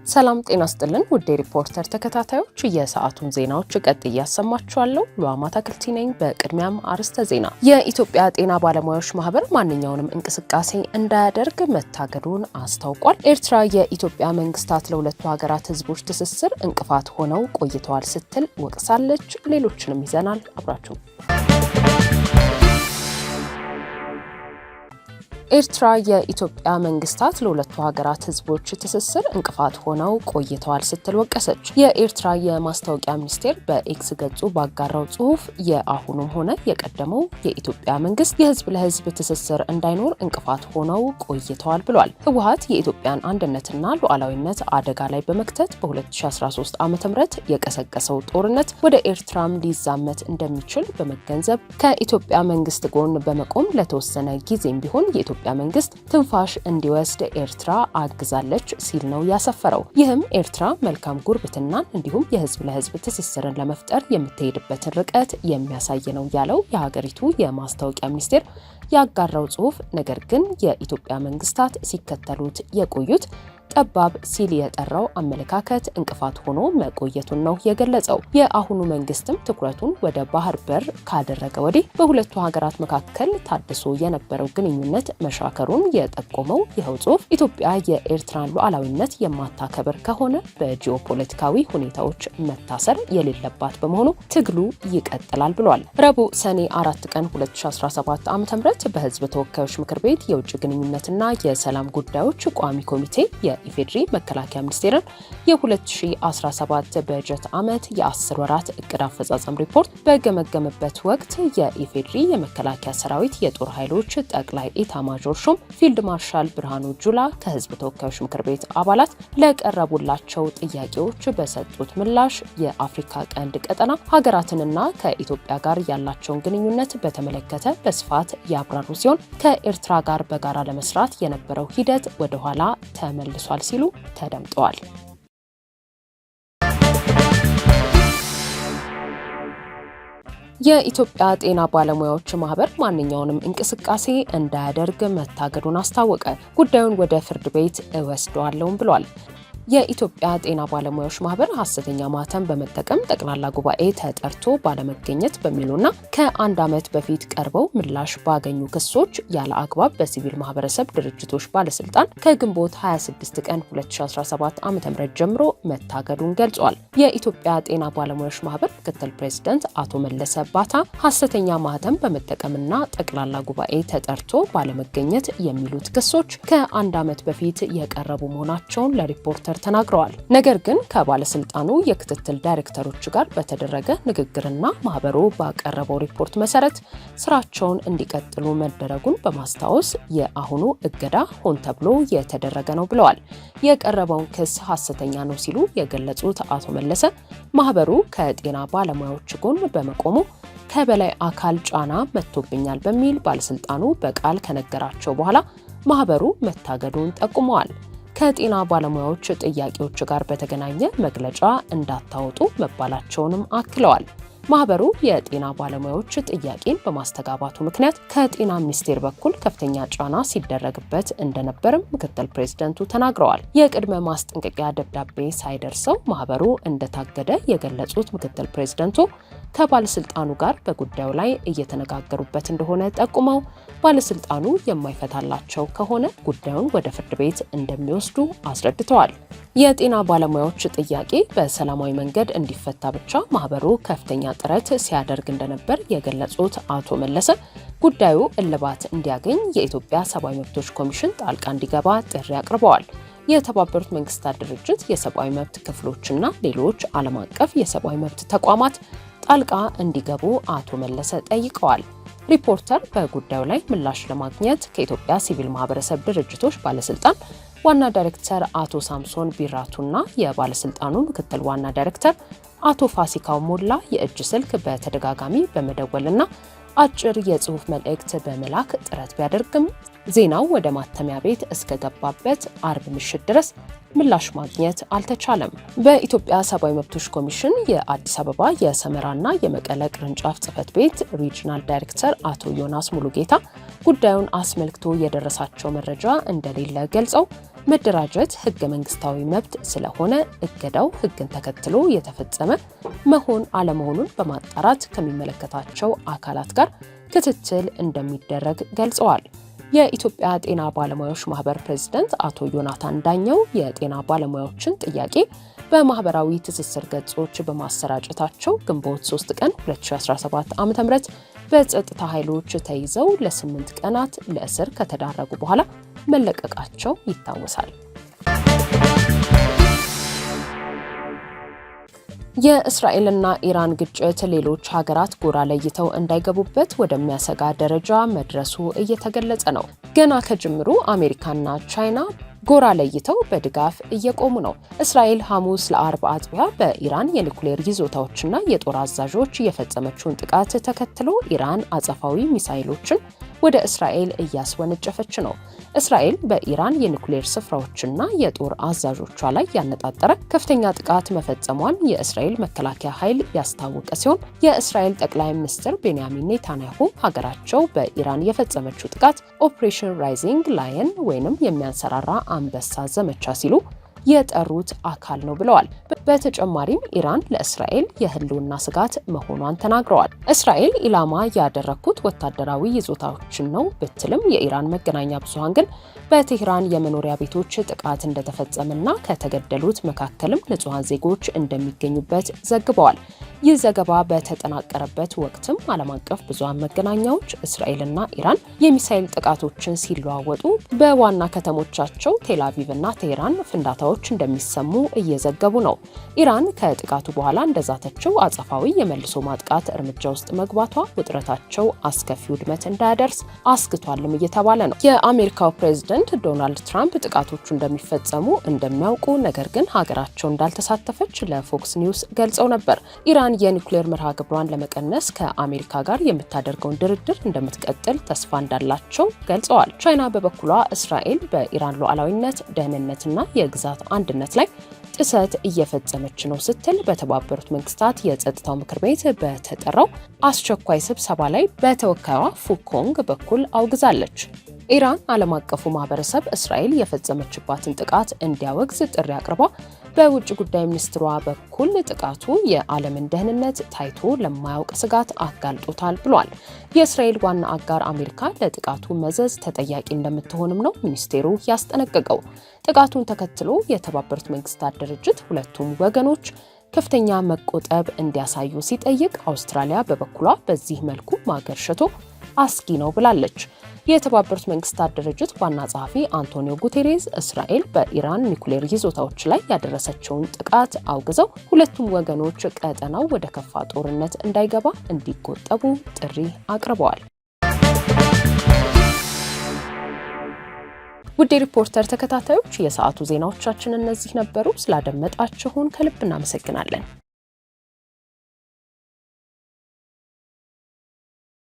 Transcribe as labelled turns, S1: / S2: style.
S1: ሰላም ጤና ይስጥልን ውድ ሪፖርተር ተከታታዮች የሰዓቱን ዜናዎች ቀጥዬ ያሰማችኋለሁ። ሉአማታ ክልቲ ነኝ። በቅድሚያም አርዕስተ ዜና። የኢትዮጵያ ጤና ባለሙያዎች ማህበር ማንኛውንም እንቅስቃሴ እንዳያደርግ መታገዱን አስታውቋል። ኤርትራ የኢትዮጵያ መንግስታት ለሁለቱ ሀገራት ህዝቦች ትስስር እንቅፋት ሆነው ቆይተዋል ስትል ወቅሳለች። ሌሎችንም ይዘናል። አብራችሁ ኤርትራ የኢትዮጵያ መንግስታት ለሁለቱ ሀገራት ህዝቦች ትስስር እንቅፋት ሆነው ቆይተዋል ስትል ወቀሰች። የኤርትራ የማስታወቂያ ሚኒስቴር በኤክስ ገጹ ባጋራው ጽሁፍ የአሁኑም ሆነ የቀደመው የኢትዮጵያ መንግስት የህዝብ ለህዝብ ትስስር እንዳይኖር እንቅፋት ሆነው ቆይተዋል ብሏል። ህወሓት የኢትዮጵያን አንድነትና ሉዓላዊነት አደጋ ላይ በመክተት በ2013 ዓ.ም የቀሰቀሰው ጦርነት ወደ ኤርትራም ሊዛመት እንደሚችል በመገንዘብ ከኢትዮጵያ መንግስት ጎን በመቆም ለተወሰነ ጊዜም ቢሆን የኢትዮጵያ መንግስት ትንፋሽ እንዲወስድ ኤርትራ አግዛለች ሲል ነው ያሰፈረው። ይህም ኤርትራ መልካም ጉርብትናን እንዲሁም የህዝብ ለህዝብ ትስስርን ለመፍጠር የምትሄድበትን ርቀት የሚያሳይ ነው ያለው የሀገሪቱ የማስታወቂያ ሚኒስቴር ያጋራው ጽሁፍ፣ ነገር ግን የኢትዮጵያ መንግስታት ሲከተሉት የቆዩት ጠባብ ሲል የጠራው አመለካከት እንቅፋት ሆኖ መቆየቱን ነው የገለጸው። የአሁኑ መንግስትም ትኩረቱን ወደ ባህር በር ካደረገ ወዲህ በሁለቱ ሀገራት መካከል ታድሶ የነበረው ግንኙነት መሻከሩን የጠቆመው ይኸው ጽሁፍ ኢትዮጵያ የኤርትራን ሉዓላዊነት የማታከብር ከሆነ በጂኦፖለቲካዊ ሁኔታዎች መታሰር የሌለባት በመሆኑ ትግሉ ይቀጥላል ብሏል። ረቡዕ ሰኔ 4 ቀን 2017 ዓ.ም በህዝብ ተወካዮች ምክር ቤት የውጭ ግንኙነትና የሰላም ጉዳዮች ቋሚ ኮሚቴ የኢፌድሪ መከላከያ ሚኒስቴርን የ2017 በጀት ዓመት የ10 ወራት እቅድ አፈጻጸም ሪፖርት በገመገመበት ወቅት የኢፌድሪ የመከላከያ ሰራዊት የጦር ኃይሎች ጠቅላይ ኤታማዦር ሹም ፊልድ ማርሻል ብርሃኑ ጁላ ከህዝብ ተወካዮች ምክር ቤት አባላት ለቀረቡላቸው ጥያቄዎች በሰጡት ምላሽ የአፍሪካ ቀንድ ቀጠና ሀገራትንና ከኢትዮጵያ ጋር ያላቸውን ግንኙነት በተመለከተ በስፋት ያብራሩ ሲሆን ከኤርትራ ጋር በጋራ ለመስራት የነበረው ሂደት ወደ ኋላ ተመልሷል ሲሉ ተደምጠዋል። የኢትዮጵያ ጤና ባለሙያዎች ማህበር ማንኛውንም እንቅስቃሴ እንዳያደርግ መታገዱን አስታወቀ። ጉዳዩን ወደ ፍርድ ቤት እወስደዋለሁም ብሏል። የኢትዮጵያ ጤና ባለሙያዎች ማህበር ሐሰተኛ ማህተም በመጠቀም ጠቅላላ ጉባኤ ተጠርቶ ባለመገኘት በሚሉና ከአንድ ዓመት በፊት ቀርበው ምላሽ ባገኙ ክሶች ያለ አግባብ በሲቪል ማህበረሰብ ድርጅቶች ባለስልጣን ከግንቦት 26 ቀን 2017 ዓ.ም ጀምሮ መታገዱን ገልጿል። የኢትዮጵያ ጤና ባለሙያዎች ማህበር ምክትል ፕሬዝዳንት አቶ መለሰ ባታ ሐሰተኛ ማህተም በመጠቀምና ጠቅላላ ጉባኤ ተጠርቶ ባለመገኘት የሚሉት ክሶች ከአንድ ዓመት በፊት የቀረቡ መሆናቸውን ለሪፖርተር ተናግረዋል። ነገር ግን ከባለስልጣኑ የክትትል ዳይሬክተሮች ጋር በተደረገ ንግግርና ማህበሩ ባቀረበው ሪፖርት መሰረት ስራቸውን እንዲቀጥሉ መደረጉን በማስታወስ የአሁኑ እገዳ ሆን ተብሎ የተደረገ ነው ብለዋል። የቀረበውን ክስ ሐሰተኛ ነው ሲሉ የገለጹት አቶ መለሰ ማህበሩ ከጤና ባለሙያዎች ጎን በመቆሙ ከበላይ አካል ጫና መጥቶብኛል በሚል ባለስልጣኑ በቃል ከነገራቸው በኋላ ማህበሩ መታገዱን ጠቁመዋል። ከጤና ባለሙያዎች ጥያቄዎች ጋር በተገናኘ መግለጫ እንዳታወጡ መባላቸውንም አክለዋል። ማህበሩ የጤና ባለሙያዎች ጥያቄን በማስተጋባቱ ምክንያት ከጤና ሚኒስቴር በኩል ከፍተኛ ጫና ሲደረግበት እንደነበርም ምክትል ፕሬዝዳንቱ ተናግረዋል። የቅድመ ማስጠንቀቂያ ደብዳቤ ሳይደርሰው ማህበሩ እንደታገደ የገለጹት ምክትል ፕሬዝዳንቱ ከባለስልጣኑ ጋር በጉዳዩ ላይ እየተነጋገሩበት እንደሆነ ጠቁመው ባለስልጣኑ የማይፈታላቸው ከሆነ ጉዳዩን ወደ ፍርድ ቤት እንደሚወስዱ አስረድተዋል። የጤና ባለሙያዎች ጥያቄ በሰላማዊ መንገድ እንዲፈታ ብቻ ማህበሩ ከፍተኛ ጥረት ሲያደርግ እንደነበር የገለጹት አቶ መለሰ ጉዳዩ እልባት እንዲያገኝ የኢትዮጵያ ሰብአዊ መብቶች ኮሚሽን ጣልቃ እንዲገባ ጥሪ አቅርበዋል። የተባበሩት መንግስታት ድርጅት የሰብአዊ መብት ክፍሎችና ሌሎች ዓለም አቀፍ የሰብአዊ መብት ተቋማት ጣልቃ እንዲገቡ አቶ መለሰ ጠይቀዋል። ሪፖርተር በጉዳዩ ላይ ምላሽ ለማግኘት ከኢትዮጵያ ሲቪል ማህበረሰብ ድርጅቶች ባለስልጣን ዋና ዳይሬክተር አቶ ሳምሶን ቢራቱና የባለስልጣኑ ምክትል ዋና ዳይሬክተር አቶ ፋሲካው ሞላ የእጅ ስልክ በተደጋጋሚ በመደወልና አጭር የጽሁፍ መልእክት በመላክ ጥረት ቢያደርግም ዜናው ወደ ማተሚያ ቤት እስከገባበት አርብ ምሽት ድረስ ምላሽ ማግኘት አልተቻለም። በኢትዮጵያ ሰብአዊ መብቶች ኮሚሽን የአዲስ አበባ የሰመራና የመቀለ ቅርንጫፍ ጽህፈት ቤት ሪጂናል ዳይሬክተር አቶ ዮናስ ሙሉጌታ ጉዳዩን አስመልክቶ የደረሳቸው መረጃ እንደሌለ ገልጸው መደራጀት ህገ መንግስታዊ መብት ስለሆነ እገዳው ህግን ተከትሎ የተፈጸመ መሆን አለመሆኑን በማጣራት ከሚመለከታቸው አካላት ጋር ክትትል እንደሚደረግ ገልጸዋል። የኢትዮጵያ ጤና ባለሙያዎች ማህበር ፕሬዝዳንት አቶ ዮናታን ዳኘው የጤና ባለሙያዎችን ጥያቄ በማህበራዊ ትስስር ገጾች በማሰራጨታቸው ግንቦት 3 ቀን 2017 ዓ.ም በጸጥታ ኃይሎች ተይዘው ለ8 ቀናት ለእስር ከተዳረጉ በኋላ መለቀቃቸው ይታወሳል። የእስራኤልና ኢራን ግጭት ሌሎች ሀገራት ጎራ ለይተው እንዳይገቡበት ወደሚያሰጋ ደረጃ መድረሱ እየተገለጸ ነው። ገና ከጅምሩ አሜሪካና ቻይና ጎራ ለይተው በድጋፍ እየቆሙ ነው። እስራኤል ሐሙስ ለአርብ አጥቢያ በኢራን የኒኩሌር ይዞታዎችና የጦር አዛዦች የፈጸመችውን ጥቃት ተከትሎ ኢራን አጸፋዊ ሚሳኤሎችን ወደ እስራኤል እያስወነጨፈች ነው። እስራኤል በኢራን የኒኩሌር ስፍራዎችና የጦር አዛዦቿ ላይ ያነጣጠረ ከፍተኛ ጥቃት መፈጸሟን የእስራኤል መከላከያ ኃይል ያስታወቀ ሲሆን የእስራኤል ጠቅላይ ሚኒስትር ቤንያሚን ኔታንያሁ ሀገራቸው በኢራን የፈጸመችው ጥቃት ኦፕሬሽን ራይዚንግ ላየን ወይንም የሚያንሰራራ አንበሳ ዘመቻ ሲሉ የጠሩት አካል ነው ብለዋል። በተጨማሪም ኢራን ለእስራኤል የህልውና ስጋት መሆኗን ተናግረዋል። እስራኤል ኢላማ ያደረኩት ወታደራዊ ይዞታዎችን ነው ብትልም የኢራን መገናኛ ብዙሃን ግን በቴህራን የመኖሪያ ቤቶች ጥቃት እንደተፈጸመና ከተገደሉት መካከልም ንጹሃን ዜጎች እንደሚገኙበት ዘግበዋል። ይህ ዘገባ በተጠናቀረበት ወቅትም ዓለም አቀፍ ብዙሃን መገናኛዎች እስራኤልና ኢራን የሚሳኤል ጥቃቶችን ሲለዋወጡ በዋና ከተሞቻቸው ቴል አቪቭና ቴህራን ፍንዳታዎች እንደሚሰሙ እየዘገቡ ነው። ኢራን ከጥቃቱ በኋላ እንደዛተችው አጸፋዊ የመልሶ ማጥቃት እርምጃ ውስጥ መግባቷ ውጥረታቸው አስከፊ ውድመት እንዳያደርስ አስግቷልም እየተባለ ነው። የአሜሪካው ፕሬዝዳንት ዶናልድ ትራምፕ ጥቃቶቹ እንደሚፈጸሙ እንደሚያውቁ ነገር ግን ሀገራቸው እንዳልተሳተፈች ለፎክስ ኒውስ ገልጸው ነበር። ኢራን የኒኩሌር መርሃ ግብሯን ለመቀነስ ከአሜሪካ ጋር የምታደርገውን ድርድር እንደምትቀጥል ተስፋ እንዳላቸው ገልጸዋል። ቻይና በበኩሏ እስራኤል በኢራን ሉዓላዊነት፣ ደህንነትና የግዛት አንድነት ላይ ጥሰት እየፈጸመች ነው ስትል በተባበሩት መንግስታት የጸጥታው ምክር ቤት በተጠራው አስቸኳይ ስብሰባ ላይ በተወካዩዋ ፉኮንግ በኩል አውግዛለች። ኢራን ዓለም አቀፉ ማህበረሰብ እስራኤል የፈጸመችባትን ጥቃት እንዲያወግዝ ጥሪ አቅርባ በውጭ ጉዳይ ሚኒስትሯ በኩል ጥቃቱ የዓለምን ደህንነት ታይቶ ለማያውቅ ስጋት አጋልጦታል ብሏል። የእስራኤል ዋና አጋር አሜሪካ ለጥቃቱ መዘዝ ተጠያቂ እንደምትሆንም ነው ሚኒስቴሩ ያስጠነቀቀው። ጥቃቱን ተከትሎ የተባበሩት መንግስታት ድርጅት ሁለቱም ወገኖች ከፍተኛ መቆጠብ እንዲያሳዩ ሲጠይቅ፣ አውስትራሊያ በበኩሏ በዚህ መልኩ ማገርሸቶ አስጊ ነው ብላለች። የተባበሩት መንግስታት ድርጅት ዋና ጸሐፊ አንቶኒዮ ጉቴሬዝ እስራኤል በኢራን ኒኩሌር ይዞታዎች ላይ ያደረሰችውን ጥቃት አውግዘው ሁለቱም ወገኖች ቀጠናው ወደ ከፋ ጦርነት እንዳይገባ እንዲቆጠቡ ጥሪ አቅርበዋል። ውድ ሪፖርተር ተከታታዮች የሰዓቱ ዜናዎቻችን እነዚህ ነበሩ። ስላደመጣችሁን ከልብ እናመሰግናለን።